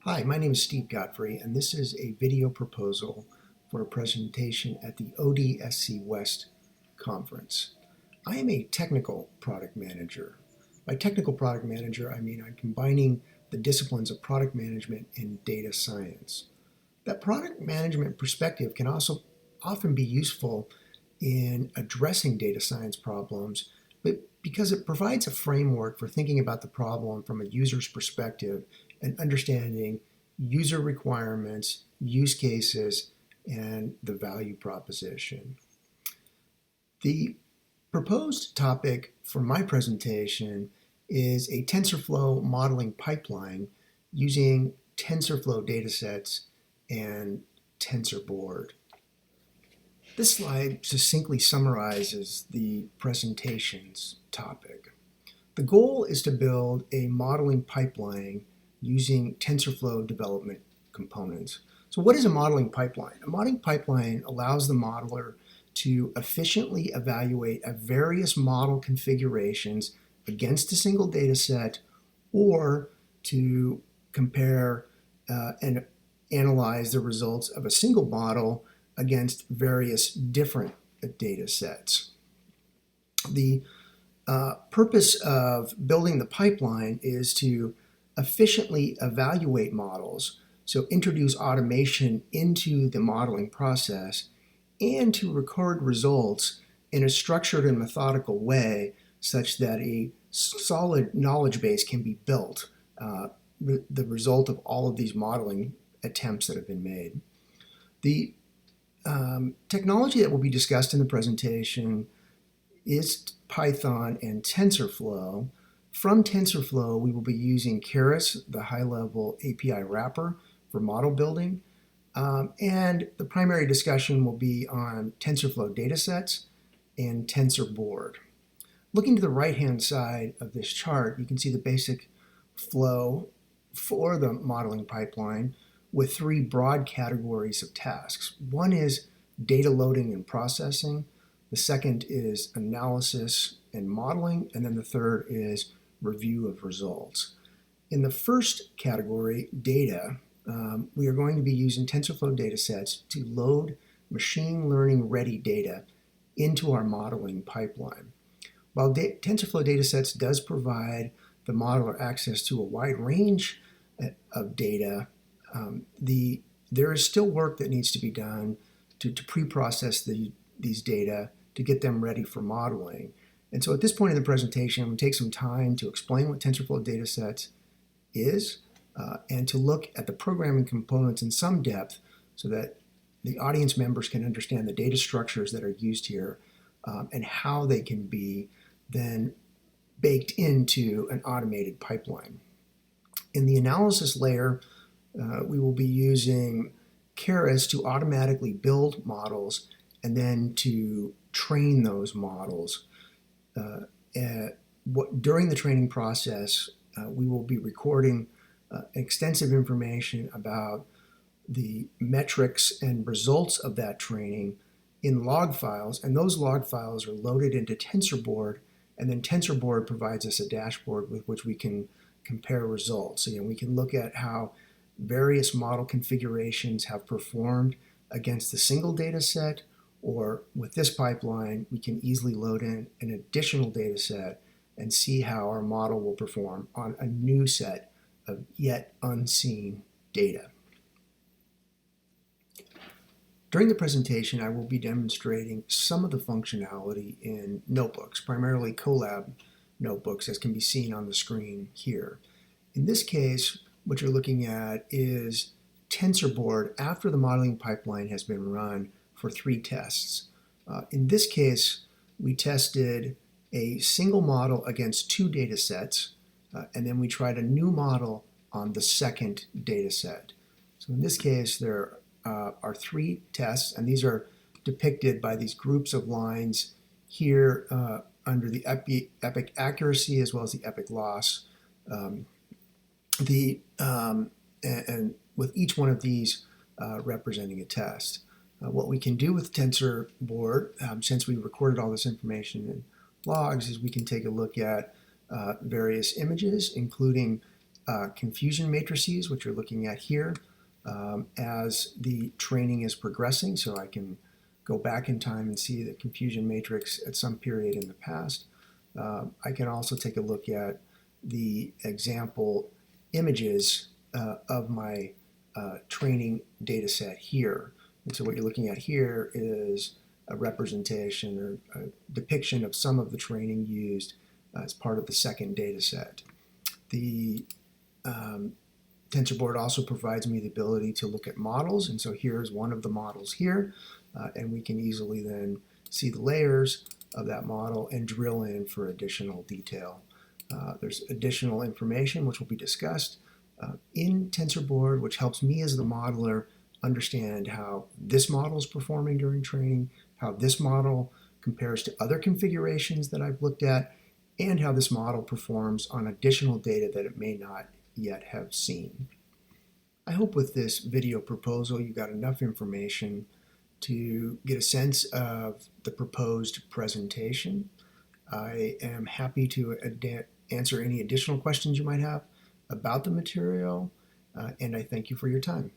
Hi, my name is Steve Godfrey, and this is a video proposal for a presentation at the ODSC West conference. I am a technical product manager. By technical product manager, I mean I'm combining the disciplines of product management and data science. That product management perspective can also often be useful in addressing data science problems, but because it provides a framework for thinking about the problem from a user's perspective and understanding user requirements, use cases, and the value proposition. The proposed topic for my presentation is a TensorFlow modeling pipeline using TensorFlow datasets and TensorBoard. This slide succinctly summarizes the presentation's topic. The goal is to build a modeling pipeline using TensorFlow development components. So what is a modeling pipeline? A modeling pipeline allows the modeler to efficiently evaluate various model configurations against a single data set or to compare and analyze the results of a single model against various different data sets. The purpose of building the pipeline is to efficiently evaluate models, so introduce automation into the modeling process, and to record results in a structured and methodical way such that a solid knowledge base can be built, the result of all of these modeling attempts that have been made. The technology that will be discussed in the presentation is Python and TensorFlow. From TensorFlow, we will be using Keras, the high-level API wrapper for model building. And the primary discussion will be on TensorFlow datasets and TensorBoard. Looking to the right-hand side of this chart, you can see the basic flow for the modeling pipeline with three broad categories of tasks. One is data loading and processing. The second is analysis and modeling. And then the third is review of results. In the first category, data, we are going to be using TensorFlow datasets to load machine learning ready data into our modeling pipeline. While TensorFlow datasets does provide the modeler access to a wide range of data, there is still work that needs to be done to pre-process these data to get them ready for modeling. And so at this point in the presentation, I'm going to take some time to explain what TensorFlow datasets is and to look at the programming components in some depth so that the audience members can understand the data structures that are used here and how they can be then baked into an automated pipeline. In the analysis layer, we will be using Keras to automatically build models and then to train those models. During the training process, we will be recording extensive information about the metrics and results of that training in log files, and those log files are loaded into TensorBoard, and then TensorBoard provides us a dashboard with which we can compare results. Again, we can look at how various model configurations have performed against the single data set, or with this pipeline, we can easily load in an additional data set and see how our model will perform on a new set of yet unseen data. During the presentation, I will be demonstrating some of the functionality in notebooks, primarily Colab notebooks, as can be seen on the screen here. In this case, what you're looking at is TensorBoard after the modeling pipeline has been run for 3 tests. In this case, we tested a single model against 2 data sets, and then we tried a new model on the second data set. So in this case, there are 3 tests, and these are depicted by these groups of lines here under the epic accuracy as well as the epic loss. And with each one of these representing a test. What we can do with TensorBoard, since we recorded all this information in logs, is we can take a look at various images, including confusion matrices, which you're looking at here, as the training is progressing. So I can go back in time and see the confusion matrix at some period in the past. I can also take a look at the example images of my training data set here. And so what you're looking at here is a representation or a depiction of some of the training used as part of the second data set. The TensorBoard also provides me the ability to look at models, and so here's one of the models here, and we can easily then see the layers of that model and drill in for additional detail. There's additional information which will be discussed in TensorBoard, which helps me as the modeler understand how this model is performing during training, how this model compares to other configurations that I've looked at, and how this model performs on additional data that it may not yet have seen. I hope with this video proposal you got enough information to get a sense of the proposed presentation. I am happy to answer any additional questions you might have about the material, and I thank you for your time.